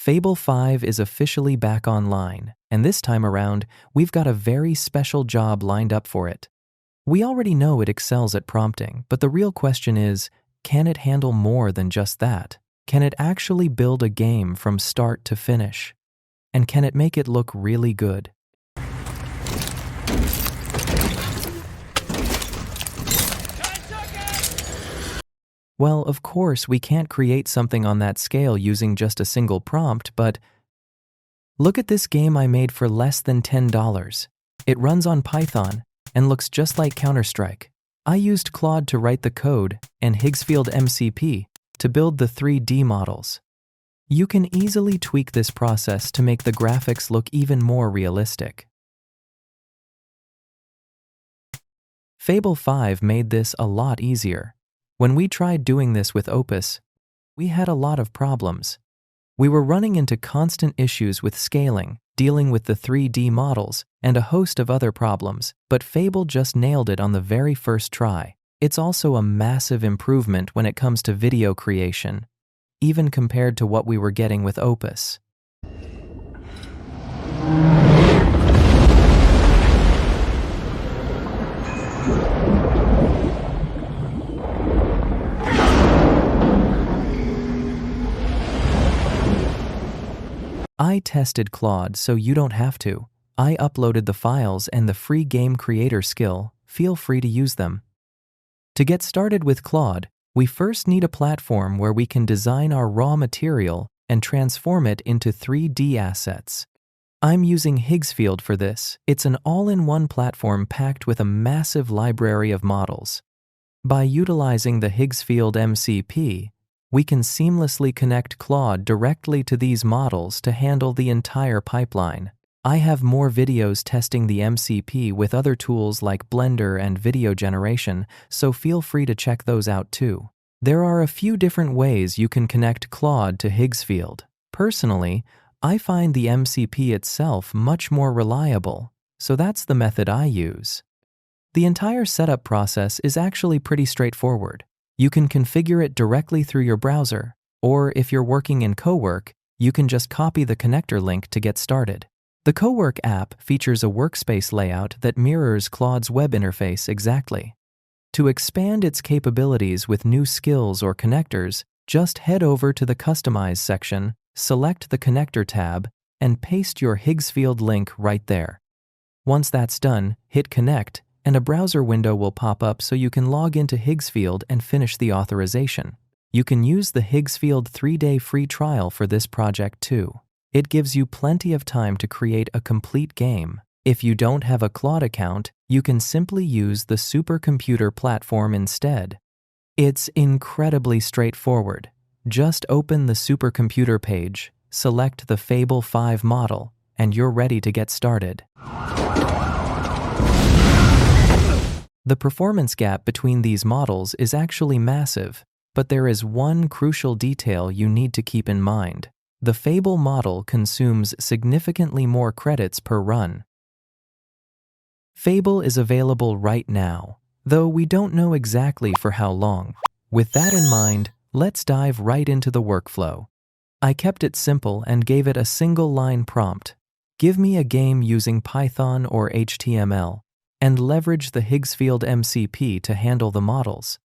Fable 5 is officially back online, and this time around, we've got a very special job lined up for it. We already know it excels at prompting, but the real question is, can it handle more than just that? Can it actually build a game from start to finish? And can it make it look really good? Well, of course, we can't create something on that scale using just a single prompt, but look at this game I made for less than $10. It runs on Python and looks just like Counter-Strike. I used Claude to write the code and Higgsfield MCP to build the 3D models. You can easily tweak this process to make the graphics look even more realistic. Fable 5 made this a lot easier. When we tried doing this with Opus, we had a lot of problems. We were running into constant issues with scaling, dealing with the 3D models, and a host of other problems, but Fable just nailed it on the very first try. It's also a massive improvement when it comes to video creation, even compared to what we were getting with Opus. I tested Claude so you don't have to. I uploaded the files and the free game creator skill. Feel free to use them. To get started with Claude, we first need a platform where we can design our raw material and transform it into 3D assets. I'm using Higgsfield for this. It's an all-in-one platform packed with a massive library of models. By utilizing the Higgsfield MCP, we can seamlessly connect Claude directly to these models to handle the entire pipeline. I have more videos testing the MCP with other tools like Blender and video generation, so feel free to check those out too. There are a few different ways you can connect Claude to Higgsfield. Personally, I find the MCP itself much more reliable, so that's the method I use. The entire setup process is actually pretty straightforward. You can configure it directly through your browser, or if you're working in Cowork, you can just copy the connector link to get started. The Cowork app features a workspace layout that mirrors Claude's web interface exactly. To expand its capabilities with new skills or connectors, just head over to the Customize section, select the Connector tab, and paste your Higgsfield link right there. Once that's done, hit Connect, and a browser window will pop up so you can log into Higgsfield and finish the authorization. You can use the Higgsfield 3-day free trial for this project too. It gives you plenty of time to create a complete game. If you don't have a Claude account, you can simply use the supercomputer platform instead. It's incredibly straightforward. Just open the supercomputer page, select the Fable 5 model, and you're ready to get started. The performance gap between these models is actually massive, but there is one crucial detail you need to keep in mind. The Fable model consumes significantly more credits per run. Fable is available right now, though we don't know exactly for how long. With that in mind, let's dive right into the workflow. I kept it simple and gave it a single-line prompt. Give me a game using Python or HTML, and leverage the Higgsfield MCP to handle the models.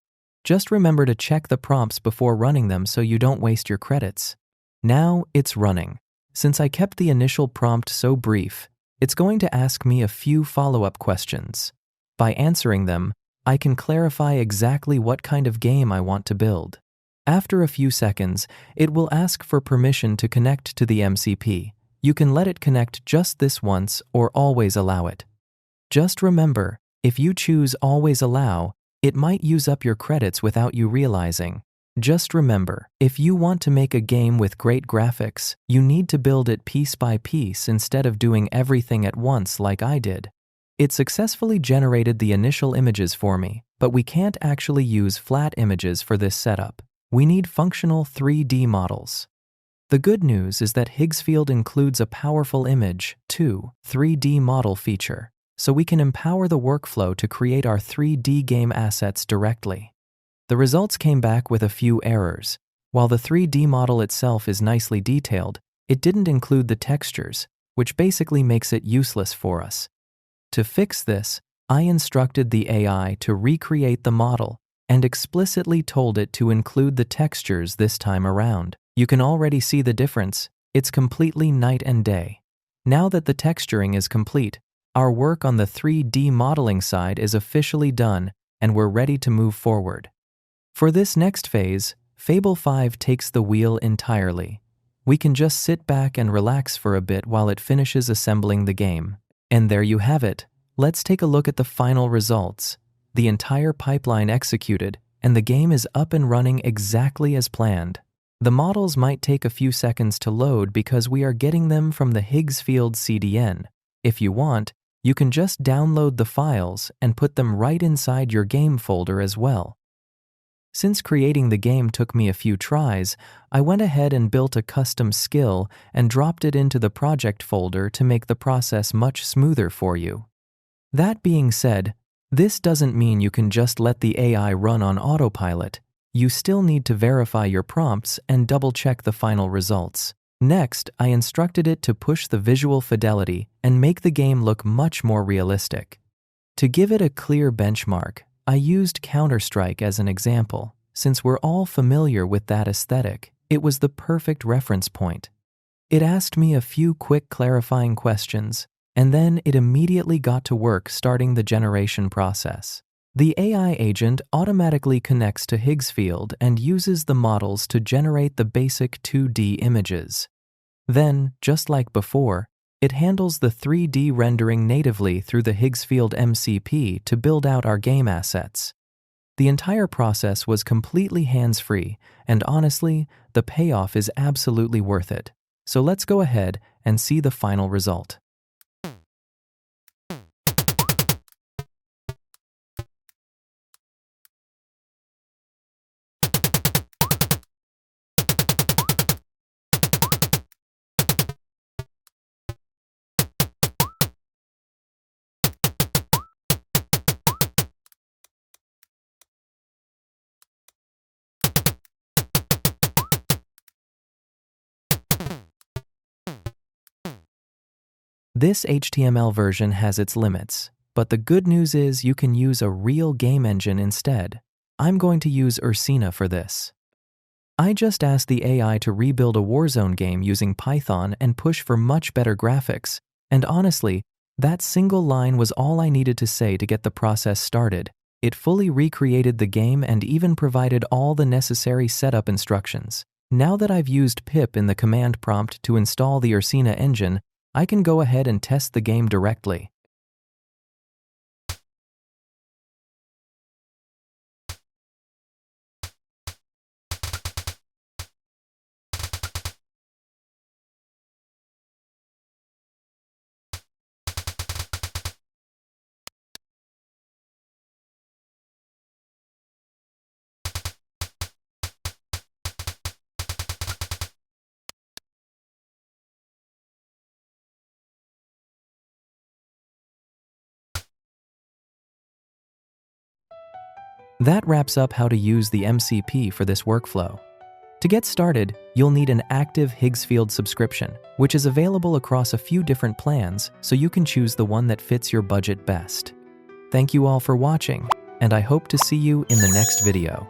Just remember to check the prompts before running them so you don't waste your credits. Now it's running. Since I kept the initial prompt so brief, it's going to ask me a few follow-up questions. By answering them, I can clarify exactly what kind of game I want to build. After a few seconds, it will ask for permission to connect to the MCP. You can let it connect just this once or always allow it. Just remember, if you choose Always Allow, it might use up your credits without you realizing. Just remember, if you want to make a game with great graphics, you need to build it piece by piece instead of doing everything at once like I did. It successfully generated the initial images for me, but we can't actually use flat images for this setup. We need functional 3D models. The good news is that Higgsfield includes a powerful image, 3D model feature, so we can empower the workflow to create our 3D game assets directly. The results came back with a few errors. While the 3D model itself is nicely detailed, it didn't include the textures, which basically makes it useless for us. To fix this, I instructed the AI to recreate the model and explicitly told it to include the textures this time around. You can already see the difference. It's completely night and day. Now that the texturing is complete, our work on the 3D modeling side is officially done and we're ready to move forward. For this next phase, Fable 5 takes the wheel entirely. We can just sit back and relax for a bit while it finishes assembling the game. And there you have it. Let's take a look at the final results. The entire pipeline executed, and the game is up and running exactly as planned. The models might take a few seconds to load because we are getting them from the Higgsfield CDN. If you want, you can just download the files and put them right inside your game folder as well. Since creating the game took me a few tries, I went ahead and built a custom skill and dropped it into the project folder to make the process much smoother for you. That being said, this doesn't mean you can just let the AI run on autopilot. You still need to verify your prompts and double-check the final results. Next, I instructed it to push the visual fidelity and make the game look much more realistic. To give it a clear benchmark, I used Counter-Strike as an example. Since we're all familiar with that aesthetic, it was the perfect reference point. It asked me a few quick clarifying questions, and then it immediately got to work starting the generation process. The AI agent automatically connects to Higgsfield and uses the models to generate the basic 2D images. Then, just like before, it handles the 3D rendering natively through the Higgsfield MCP to build out our game assets. The entire process was completely hands-free, and honestly, the payoff is absolutely worth it. So let's go ahead and see the final result. This HTML version has its limits, but the good news is you can use a real game engine instead. I'm going to use Ursina for this. I just asked the AI to rebuild a Warzone game using Python and push for much better graphics, and honestly, that single line was all I needed to say to get the process started. It fully recreated the game and even provided all the necessary setup instructions. Now that I've used pip in the command prompt to install the Ursina engine, I can go ahead and test the game directly. That wraps up how to use the MCP for this workflow. To get started, you'll need an active Higgsfield subscription, which is available across a few different plans, so you can choose the one that fits your budget best. Thank you all for watching, and I hope to see you in the next video.